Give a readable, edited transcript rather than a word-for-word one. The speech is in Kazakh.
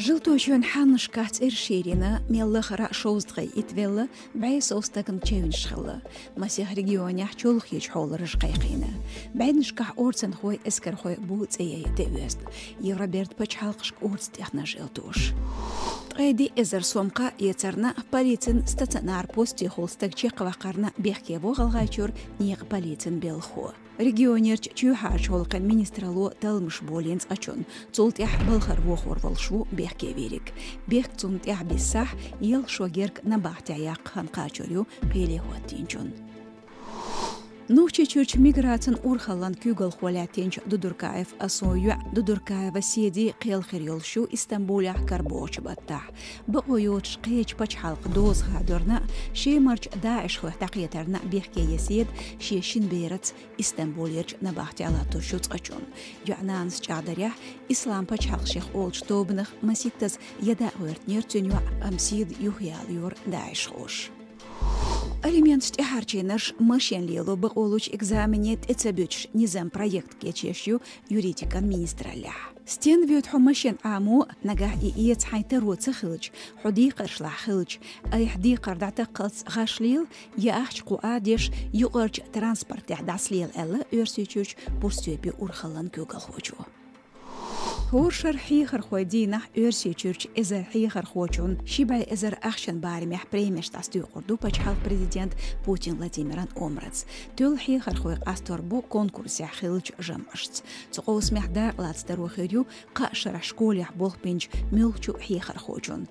Жилточен ханышкац ирширина меллахара шоуздгай итвелла байс остагн чевиншхла масих регионях чолхич холрыш кайкина байнышках орцен хой эскер хой буцей девест Роберт пачалкшк орц техна жилтош Эди эзер сомка ецерна полицин стационар пости холстаг чеквакарна бехкево галгайчур ниq полицин белхо регионерч чухаш холкан министрало талмыш боленц ачон цултях балхар вохор волшу бехке верик бех цунтях бисах ел шогерк набахтяяк ханкачурю пелехуатинчон Нухчичуч миграцин урхалан кюгал хуалятинч Дудуркаев асою Дудуркаева сиди қиялхирилшу Истанбуля карбоч баттах. Бaqoyuch қейч пачхалq доз хадорна шеймарч Даиш хух тақиятарна бехке есед шешин бейрат Истанбулерч набахти алату шуц ачун. Юананс чадарях ислам пачхалq шех олч тобнах маситтаз яда гуертнер цюню амсид юхял юр Даиш хуш. Элемент стихарчинаш машин лило бaqoluch экзаменет эцебюч низам проект кечешью юридикан министраля. Стен вют машин аму нагах и иец хайтеру цехилч худи qarshla хилч ай хди qardata qals гашлил яахч қуадеш юqarch транспорт яхдаслил элла өрсүчүч бурсөби урхалан көгал хочу. هورشر حيخر خويدينا أرسي تشurch إذا حيخر خوچون شيباي إذا أخشن باري مح بريمش تستوي قردو بچحال بريزيدنت بوتين لاتيميران أمرتس تول حيخر خوي قاستور بو كونكورس يحيلج جمشت تقوس محدار لاتسترو خيريو قاشر شكول يحبوخ بينج ميلچو حيخر خوچون